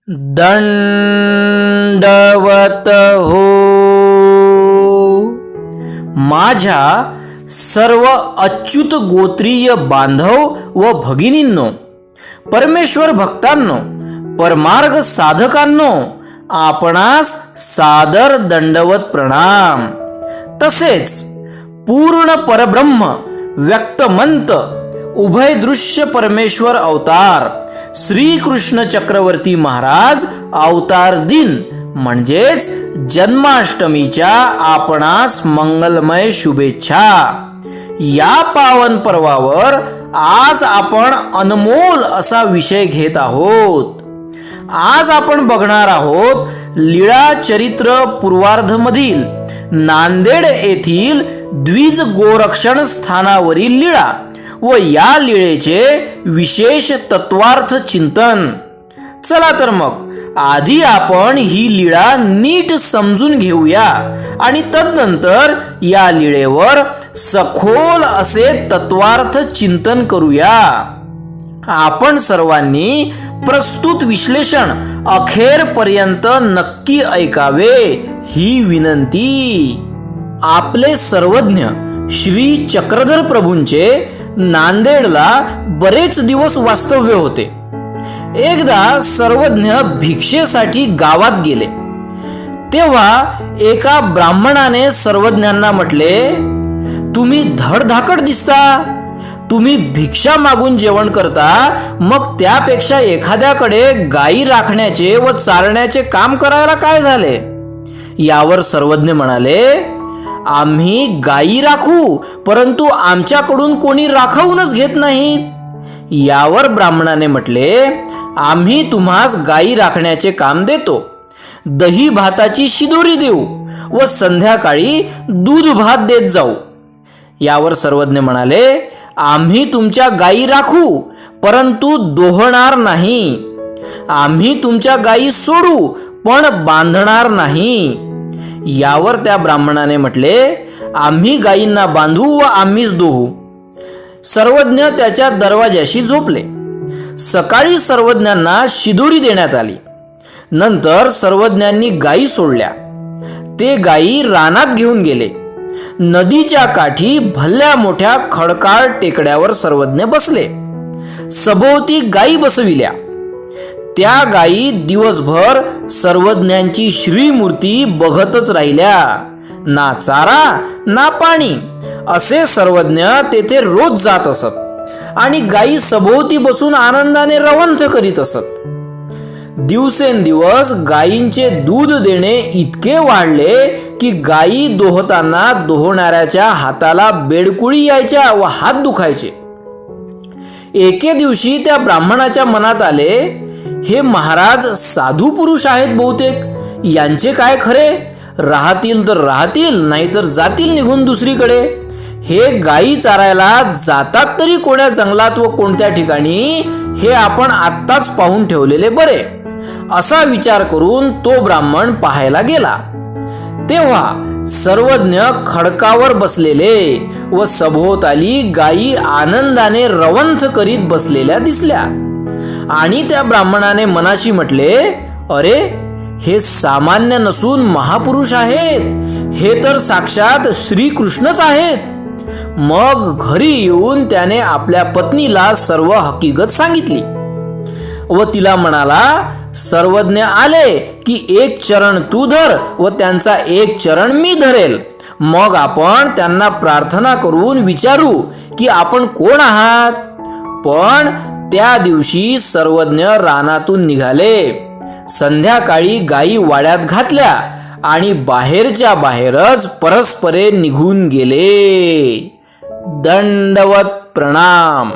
दंडवत हो. माझ्या सर्व अच्युत गोत्रीय बांधव व भगिनींनो, परमेश्वर भक्तांनो, परमार्ग साधकांनो, आपणास सादर दंडवत प्रणाम. तसेच पूर्ण परब्रह्म व्यक्तमंत उभय दृश्य परमेश्वर अवतार श्रीकृष्ण चक्रवर्ती महाराज अवतार दिन म्हणजेच जन्माष्टमीच्या आपणास मंगलमय शुभेच्छा. या पावन पर्वावर आज आपण अनमोल असा विषय घेत आहोत. आज आपण बघणार आहोत लीळा चरित्र पूर्वार्धमधील नांदेड येथील द्विज गोरक्षण स्थानावरील लीळा व या लीळेचे विशेष तत्वार्थ चिंतन. चला तर मग आधी आपण ही लीळा नीट समजून घेऊया आणि तदनंतर या लीळेवर सखोल असे तत्वार्थ चिंतन करूया. आपण सर्वांनी प्रस्तुत विश्लेषण अखेरपर्यंत नक्की ऐकावे ही विनंती. आपले सर्वज्ञ श्री चक्रधर प्रभूंचे नांदेडला बरेच दिवस वास्तव्य होते. एकदा सर्वज्ञ भिक्षेसाठी गावात गेले तेव्हा एका ब्राह्मणाने सर्वज्ञांना म्हटले, तुम्ही धडधाकट दिसता. तुम्ही भिक्षा मागून जेवण करता, मग त्यापेक्षा एखाद्याकडे गायी राखण्याचे व चारण्याचे काम करायला काय झाले? यावर सर्वज्ञ म्हणाले, आम्ही गायी राखू, परंतु आमच्याकडून कोणी राखवूनच घेत नाहीत. यावर ब्राह्मणाने म्हटले, आम्ही तुम्हास गायी राखण्याचे काम देतो. दही भाताची शिदोरी देऊ व संध्याकाळी दूध भात देत जाऊ. यावर सर्वज्ञ म्हणाले, आम्ही तुमच्या गायी राखू, परंतु दोहणार नाही. आम्ही तुमच्या गायी सोडू, पण बांधणार नाही. यावर त्या ब्राह्मणाने म्हटले, आम्ही गायींना बांधू व आम्हीच दोहू. सर्वज्ञ त्याच्या दरवाजाशी झोपले. सकाळी सर्वज्ञांना शिदोरी देण्यात आली. नंतर सर्वज्ञांनी गायी सोडल्या. ते गायी रानात घेऊन गेले. नदीच्या काठी भल्या मोठ्या खडकाळ टेकड्यावर सर्वज्ञ बसले. सभोवती गायी बसविल्या. त्या गायी दिवसभर सर्वज्ञांची श्रीमूर्ती बघतच राहिल्या. ना चारा ना पाणी असे सर्वज्ञ तेथे रोज जात असत आणि गायी सभोवती बसून आनंदाने रवंथ करीत असत. दिवसेंदिवस गायींचे दूध देणे इतके वाढले की गायी दोहताना दोहणाऱ्याच्या हाताला बेडकुळी यायच्या व हात दुखायचे. एके दिवशी त्या ब्राह्मणाच्या मनात आले, हे महाराज साधू पुरुष आहेत बहुतेक, यांचे काय खरे? राहतील तर राहतील, नाहीतर जातील निघून दुसरीकडे. हे गायी चारायला जातात तरी कोण्या जंगलात व कोणत्या ठिकाणी हे आपण आत्ताच पाहून ठेवलेले बरे, असा विचार करून तो ब्राह्मण पाहायला गेला. तेव्हा सर्वज्ञ खडकावर बसलेले व सभोवताली गायी आनंदाने रवंथ करीत बसलेल्या दिसल्या. आणि त्या ब्राह्मणाने मनाशी म्हटले, अरे हे सामान्य नसून महापुरुष आहेत. हे तर साक्षात श्रीकृष्णच आहेत. मग घरी येऊन त्याने आपल्या पत्नीला सर्व हकीकत सांगितली व तिला म्हणाला, सर्वज्ञ आले की एक चरण तू धर व त्यांचा एक चरण मी धरेल. मग आपण त्यांना प्रार्थना करून विचारू की आपण कोण आहात. पण त्या दिवशी सर्वज्ञ रानातून निघाले. संध्याकाळी गायी वाड्यात घातल्या आणि बाहेरच्या बाहेरच परस्परे निघून गेले. दंडवत प्रणाम.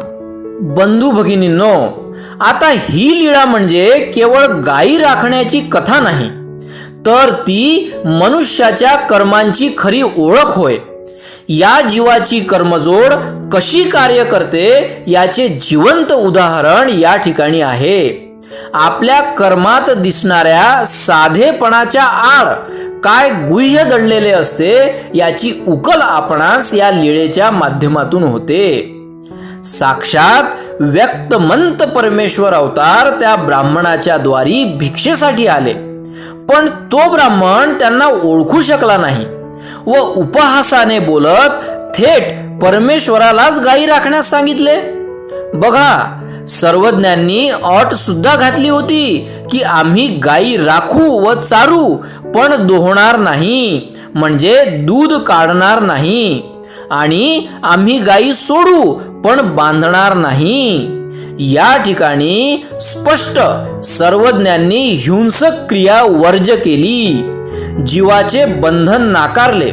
बंधू भगिनींनो, आता ही लीळा म्हणजे केवळ गायी राखण्याची कथा नाही, तर ती मनुष्याच्या कर्मांची खरी ओळख होय. या जीवाची कर्मजोड कशी कार्य करते याचे जिवंत उदाहरण या ठिकाणी आहे. आपल्या कर्मात दिसणाऱ्या साधेपणाच्या आड काय गुह्य दडलेले असते याची उकल आपणास या लीळेच्या माध्यमातून होते. साक्षात व्यक्तमंत परमेश्वर अवतार त्या ब्राह्मणाच्या द्वारी भिक्षेसाठी आले, पण तो ब्राह्मण त्यांना ओळखू शकला नाही व उपहासाने बोलत थेट परमेश्वरालाच गायी राखण्यास सांगितले. बघा, सर्वज्ञांनी अट सुद्धा घातली होती की आम्ही गायी राखू व चारू, पण दोहणार नाही, म्हणजे दूध काढणार नाही, आणि आम्ही गायी सोडू पण बांधणार नाही. या ठिकाणी स्पष्ट सर्वज्ञांनी हिंसक क्रिया वर्ज केली, जीवाचे बंधन नाकारले.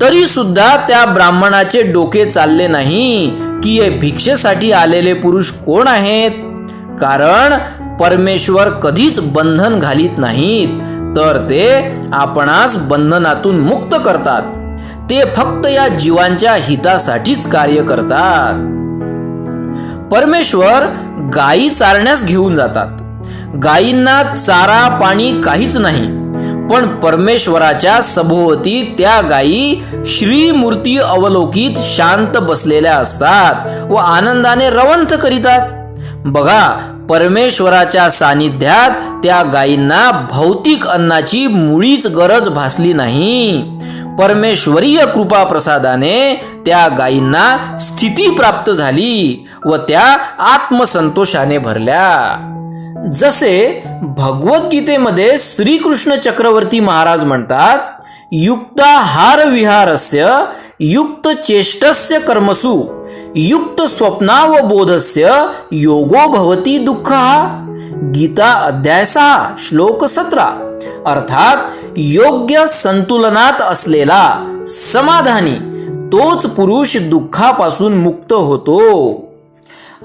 तरी सुद्धा त्या ब्राह्मणाचे डोके चालले नाही की हे भिक्षेसाठी आलेले पुरुष कोण आहेत. कारण परमेश्वर कधीच बंधन घालीत नाहीत, तर ते आपणास बंधनातून मुक्त करतात. ते फक्त या जीवांच्या हितासाठीच कार्य करतात. परमेश्वर गायी चारण्यास घेऊन जातात. गायींना चारा पाणी काहीच नाही, पण परमेश्वराच्या सभोवती त्या गायी श्रीमूर्ती अवलोकित शांत बसलेल्या असतात व आनंदाने रवंथ करीतात. बघा, परमेश्वराच्या सानिध्यात त्या गायींना भौतिक अन्नाची मुळीच गरज भासली नाही. परमेश्वरीय कृपा प्रसादाने त्या गायींना स्थिती प्राप्त झाली व त्या आत्मसंतोषाने भरल्या. जसे भगवद्गीतेमध्ये श्रीकृष्ण चक्रवर्ती महाराज म्हणतात, युक्ताहार विहारस्य युक्त चेष्टस्य कर्मसु युक्त स्वप्नावबोधस्य योगो भवती दुःखः. गीता अध्याय 6 श्लोक 17. अर्थात योग्य संतुलनात असलेला समाधानी तोच पुरुष दुःखापासून मुक्त होतो.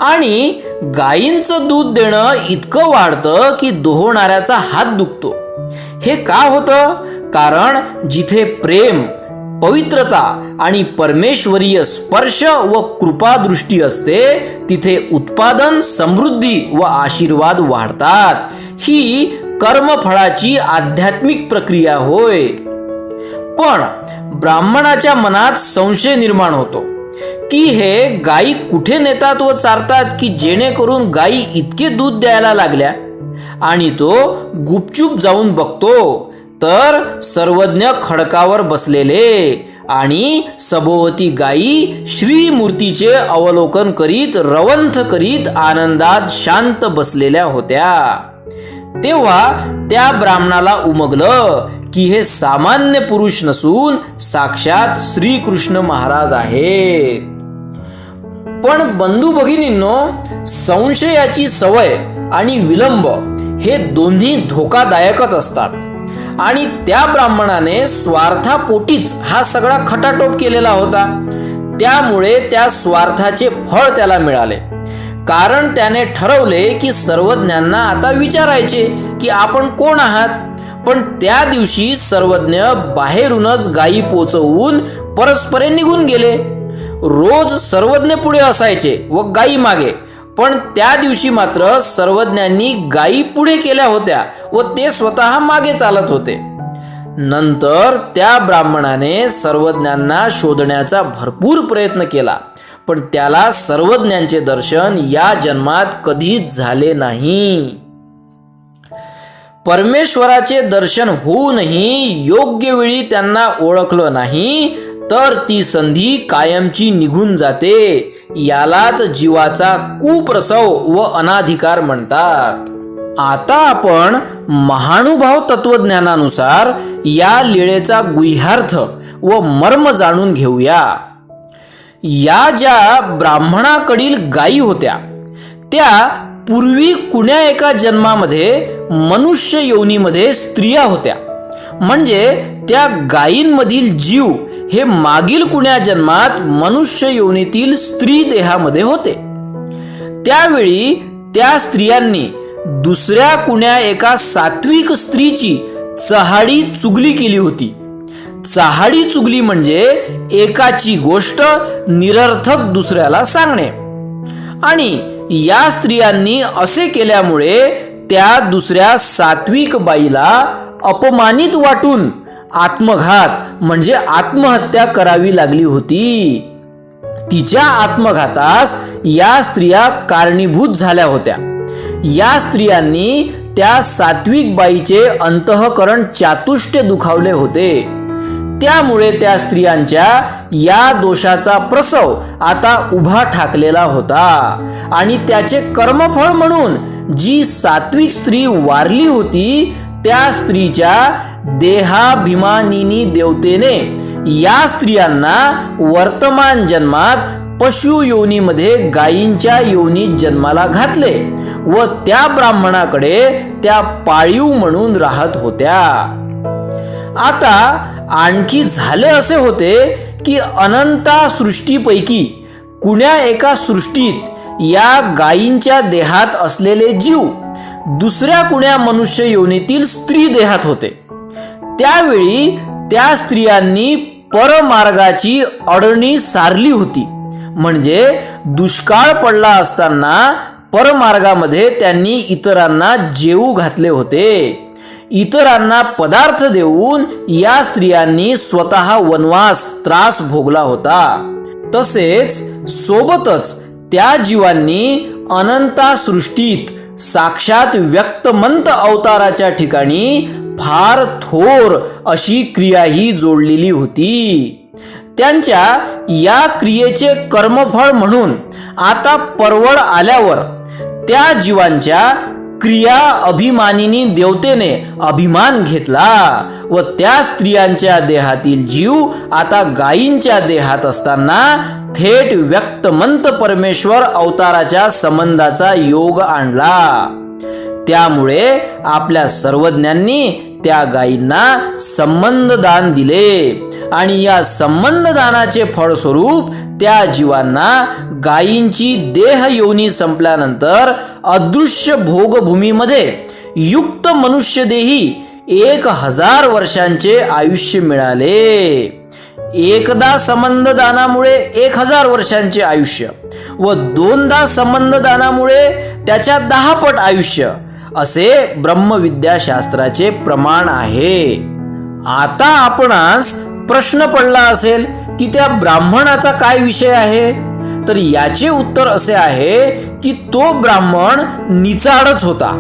आणि गायींचं दूध देणं इतकं वाढतं की दोहणाऱ्याचा हात दुखतो. हे का होतं? कारण जिथे प्रेम, पवित्रता आणि परमेश्वरीय स्पर्श व कृपा दृष्टी असते, तिथे उत्पादन, समृद्धी व आशीर्वाद वाढतात. ही कर्मफळाची आध्यात्मिक प्रक्रिया होय. पण ब्राह्मणाच्या मनात संशय निर्माण होतो की हे गायी कुठे नेतात व चारतात की जेणेकरून गायी इतके दूध द्यायला लागल्या. आणि तो गुपचूप जाऊन बघतो तर सर्वज्ञ खडकावर बसलेले आणि सभोवती गायी श्रीमूर्तीचे अवलोकन करीत रवंथ करीत आनंदात शांत बसलेल्या होत्या. तेव्हा त्या ब्राह्मणाला उमगलं की हे सामान्य पुरुष नसून साक्षात श्रीकृष्ण महाराज आहेत. पण बंधू भगिनींनो, संशयाची सवय आणि विलंब हे दोन्ही धोकादायकच असतात. आणि त्या ब्राह्मणाने स्वार्थापोटीच हा सगळा खटाटोप केलेला होता. त्यामुळे त्या स्वार्थाचे फळ त्याला मिळाले. कारण त्याने ठरवले की सर्वज्ञांना आता विचारायचे की आपण कोण आहात. पण त्या दिवशी सर्वज्ञ बाहेरूनच गायी पोचवून परस्परे निघून गेले. रोज सर्वज्ञ पुढे असायचे व गायी मागे, पण त्या दिवशी मात्र सर्वज्ञांनी गायी पुढे केल्या होत्या व ते स्वतः मागे चालत होते. नंतर त्या ब्राह्मणाने सर्वज्ञांना शोधण्याचा भरपूर प्रयत्न केला, पण त्याला सर्वज्ञांचे दर्शन या जन्मात कधीच झाले नाही. परमेश्वराचे दर्शन होऊनही योग्य वेळी त्यांना ओळखलं नाही तर ती संधी कायमची निघून जाते. यालाच जीवाचा कुप्रसव व अनाधिकार म्हणतात. आता आपण महानुभाव तत्वज्ञानानुसार या लीळेचा गुह्यार्थ व मर्म जाणून घेऊया. या ज्या ब्राह्मणाकडील गायी होत्या त्या पूर्वी कुण्या एका जन्मामध्ये मनुष्य योनीमध्ये स्त्रिया होत्या. म्हणजे त्या गायींमधील जीव हे मागील कुण्या जन्मात मनुष्य योनीतील स्त्री देहामध्ये होते. त्यावेळी त्या स्त्रियांनी दुसऱ्या कुण्या एका सात्विक स्त्रीची चहाडी चुगली केली होती. चहाडी चुगली म्हणजे एकाची गोष्ट निरर्थक दुसऱ्याला सांगणे. आणि या स्त्रियांनी असे केल्यामुळे त्या दुसऱ्या सात्विक बाईला अपमानित वाटून आत्मघात म्हणजे आत्महत्या करावी लागली होती. तिच्या आत्मघातास या स्त्रिया कारणीभूत झाल्या होत्या. या स्त्रियांनी त्या सात्विक बाईचे अंतःकरण चातुष्य दुखावले होते. त्यामुळे त्या स्त्रियांच्या या दोषाचा प्रसव आता उभा ठाकलेला होता आणि त्याचे कर्मफळ म्हणून जी सात्विक स्त्री वारली होती त्या स्त्रीच्या देहाभिमानिनी देवतेने या स्त्रियांना वर्तमान जन्मात पशु योनीमध्ये गायींच्या योनीत जन्माला घातले व त्या ब्राह्मणाकडे त्या पाळीव म्हणून राहत होत्या. आता आणखी झाले असे होते की अनंता सृष्टीपैकी कुण्या एका सृष्टीत या गायींच्या देहात असलेले जीव दुसऱ्या कुण्या मनुष्य योनीतील स्त्री देहात होते. त्यावेळी त्या स्त्रियांनी परमार्गाची अडणी सारली होती. म्हणजे दुष्काळ पडला असताना परमार्गामध्ये त्यांनी इतरांना जेवू घातले होते. इतरांना पदार्थ देऊन या स्त्रियांनी स्वतः वनवास त्रास भोगला होता. तसेच सोबतच त्या जीवांनी अनंता सृष्टीत साक्षात व्यक्तमंत अवताराच्या ठिकाणी फार थोर अशी क्रियाही जोडलेली होती. त्यांच्या या क्रियेचे कर्मफळ म्हणून आता परवड आल्यावर त्या जीवांच्या क्रिया अभिमानिनी देवतेने अभिमान घेतला व त्या स्त्रियांच्या देहातील जीव आता गायींच्या देहात असताना थेट व्यक्तमंत परमेश्वर अवताराच्या संबंधाचा योग आणला. त्यामुळे आपल्या सर्वज्ञांनी त्या गायींना संबंधदान दिले आणि या संबंधदानाचे फळस्वरूप त्या जीवांना गायींची देह योनी संपल्यानंतर अदृश्य भोगभूमीमध्ये युक्त मनुष्यदेही 1000 वर्षांचे आयुष्य मिळाले. एकदा संबंधदानामुळे 1000 वर्षांचे आयुष्य व दोनदा संबंधदानामुळे त्याच्या 10 पट आयुष्य असे ब्रह्मविद्याशास्त्राचे प्रमाण आहे. आता आपणास प्रश्न पडला असेल की त्या ब्राह्मणाचा काय विषय आहे, तर याचे उत्तर असे आहे की तो ब्राह्मण निचाडच होता.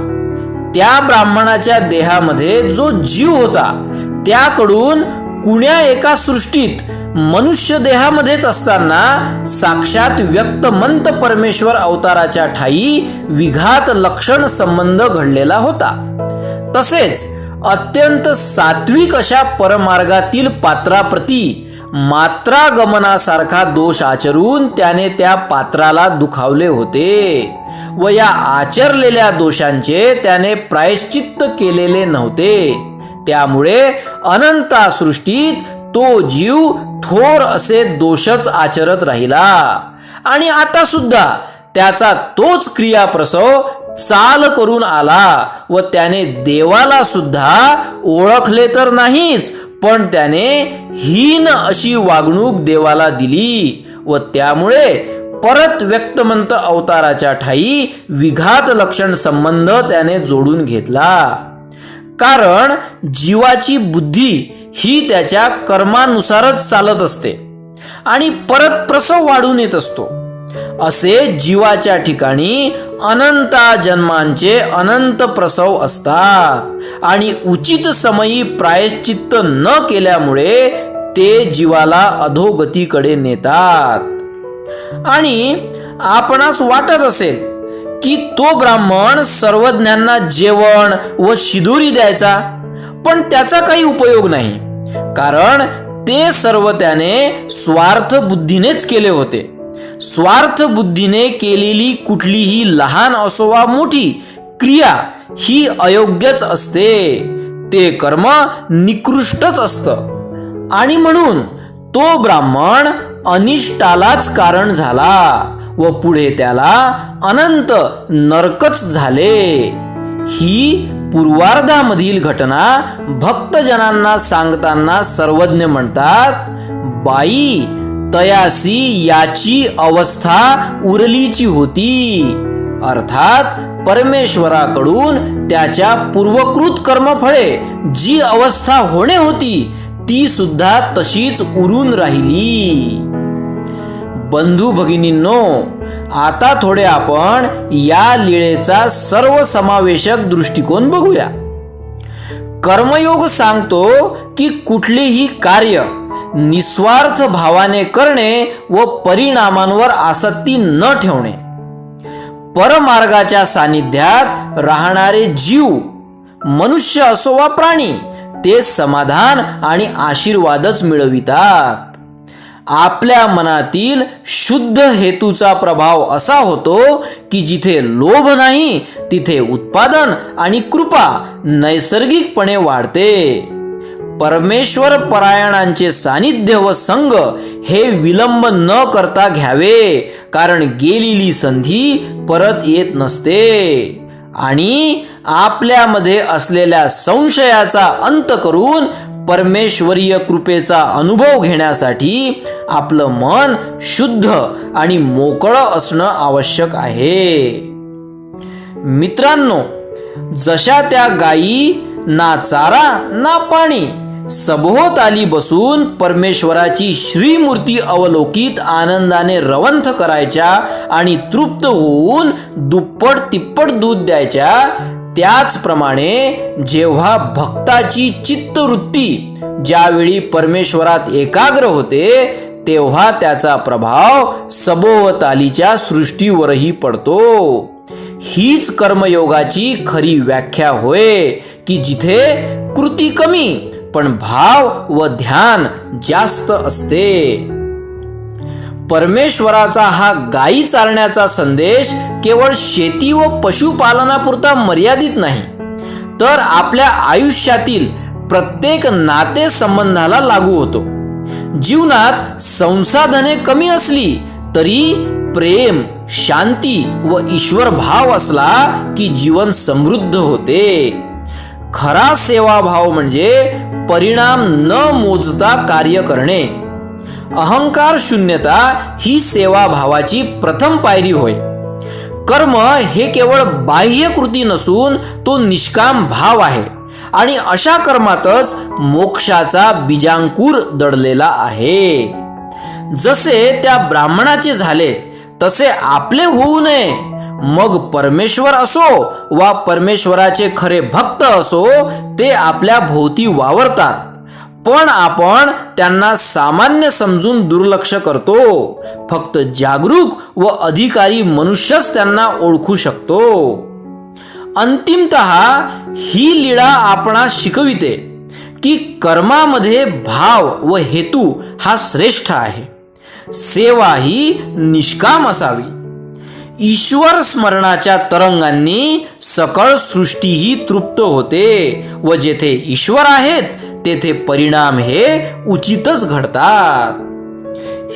त्या ब्राह्मणाच्या देहामध्ये जो जीव होता त्याकडून कुण्या एका सृष्टीत मनुष्य देहामध्येच असताना साक्षात व्यक्तमंत परमेश्वर अवताराच्या ठाई विघात लक्षण संबंध घडलेला होता. तसेच अत्यंत सात्विक अशा परमार्गातील पात्राप्रती मात्रागमनासारखा दोष आचरून त्याने त्या पात्राला दुखावले होते व या आचरलेल्या दोषांचे त्याने प्रायश्चित्त केलेले नव्हते. त्यामुळे अनंता सृष्टीत तो जीव थोर असे दोषच आचरत राहिला आणि आता सुद्धा त्याचा तोच क्रियाप्रसव चाल करून आला व त्याने देवाला सुद्धा ओळखले तर नाहीच, पण त्याने हीन अशी वागणूक देवाला दिली व त्यामुळे परत व्यक्तमंत अवताराच्या ठाई विघात लक्षण संबंध त्याने जोडून घेतला. कारण जीवाची बुद्धी ही त्याच्या कर्मानुसारच चालत असते आणि परत प्रसव वाढून येत असतो. असे जीवाच्या ठिकाणी अनंता जन्मांचे अनंत प्रसव असतात आणि उचित समयी प्रायश्चित्त न केल्यामुळे ते जीवाला अधोगतीकडे नेतात. आणि आपणास वाटत असेल की तो ब्राह्मण सर्वज्ञांना जेवण व शिदोरी द्यायचा, पण त्याचा काही उपयोग नाही, कारण ते सर्व त्याने स्वार्थ बुद्धीनेच केले होते. स्वार्थ बुद्धीने केलेली कुठलीही लहान असो वा मोठी क्रिया ही अयोग्यच असते. ते कर्म निकृष्टच असतं आणि म्हणून तो ब्राह्मण अनिष्टालाच कारण झाला व पुढे त्याला अनंत नरकच झाले. ही पूर्वार्धामधील घटना भक्तजनांना सांगताना सर्वज्ञ म्हणतात, बाई तयासी याची अवस्था उरलीची होती. अर्थात परमेश्वराकडून त्याच्या पूर्वकृत कर्मफळे जी अवस्था होणे होती ती सुद्धा तशीच उरून राहिली. बंधू भगिनींनो, आता थोडे आपण या लीळेचा सर्वसमावेशक दृष्टिकोन बघूया. कर्मयोग सांगतो की कुठलेही कार्य निस्वार्थ भावाने करणे व परिणामांवर आसक्ती न ठेवणे. परमार्गाच्या सानिध्यात राहणारे जीव, मनुष्य असो वा प्राणी, ते समाधान आणि आशीर्वादच मिळवितात. आपल्या मनातील शुद्ध हेतूचा प्रभाव असा होतो की जिथे लोभ नाही तिथे उत्पादन आणि कृपा नैसर्गिकपणे वाढते. परमेश्वर परायणांचे सानिध्य व संग हे विलंब न करता घ्यावे, कारण गेलेली संधी परत येत नसते. आणि आपल्यामध्ये असलेल्या संशयाचा अंत करून परमेश्वरीय कृपेचा अनुभव घेण्यासाठी आपलं मन शुद्ध आणि मोकळं असणं आवश्यक आहे. मित्रांनो, जशा त्या गायी ना चारा ना पाणी सभोवताली बसून परमेश्वराची श्रीमूर्ती अवलोकित आनंदाने रवंथ करायच्या आणि तृप्त होऊन दुप्पट तिप्पट दूध द्यायच्या, त्याचप्रमाणे जेव्हा भक्ताची चित्तवृत्ती ज्यावेळी परमेश्वरात एकाग्र होते तेव्हा त्याचा प्रभाव सभोवतालीच्या सृष्टीवरही पडतो. हीच कर्मयोगाची खरी व्याख्या होय की जिथे कृती कमी पण भाव व ध्यान जास्त असते. परमेश्वराचा हा गायी चारण्याचा संदेश केवळ शेती व पशुपालनापुरता मर्यादित नाही, तर आपल्या आयुष्यातील प्रत्येक नातेसंबंधाला लागू होतो. जीवनात संसाधने कमी असली तरी प्रेम, शांती व ईश्वर भाव असला की जीवन समृद्ध होते. खरा सेवाभाव म्हणजे परिणाम न मोजता कार्य करणे. अहंकार शून्यता ही सेवाभावाची प्रथम पायरी होय. कर्म हे केवळ बाह्य कृती नसून तो निष्काम भाव आहे आणि अशा कर्मातच मोक्षाचा बीजांकुर दडलेला आहे. जसे त्या ब्राह्मणाचे झाले तसे आपले होऊ नये. मग परमेश्वर असो वा परमेश्वराचे खरे भक्त असो, ते आपल्या भोवती वावरतात, पण आपण त्यांना सामान्य समजून दुर्लक्ष करतो. फक्त जागरूक व अधिकारी मनुष्यच त्यांना ओळखू शकतो. अंतिमतः ही लीळा आपणास शिकविते की कर्मामध्ये भाव व हेतू हा श्रेष्ठ आहे. सेवा ही निष्काम असावी. ईश्वर स्मरणाच्या तरंगांनी सकळ सृष्टीही तृप्त होते व जेथे ईश्वर आहेत तेथे परिणाम हे उचितच घडतात.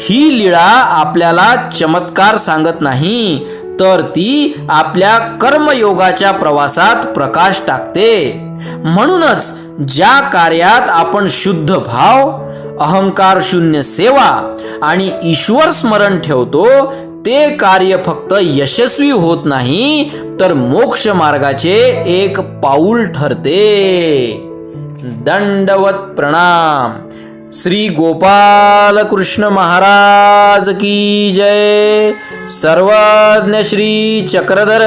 ही लीळा आपल्याला चमत्कार सांगत नाही, तर ती आपल्या कर्मयोगाच्या प्रवासात प्रकाश टाकते. म्हणूनच ज्या कार्यात आपण शुद्ध भाव, अहंकार शून्य सेवा आणि ईश्वर स्मरण ठेवतो ते कार्य फक्त यशस्वी होत नाही, तर मोक्ष मार्गाचे एक पाऊल ठरते. दंडवत प्रणाम. श्री गोपाल कृष्ण महाराज की जय. सर्वज्ञ श्री चक्रधर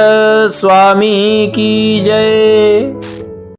स्वामी की जय.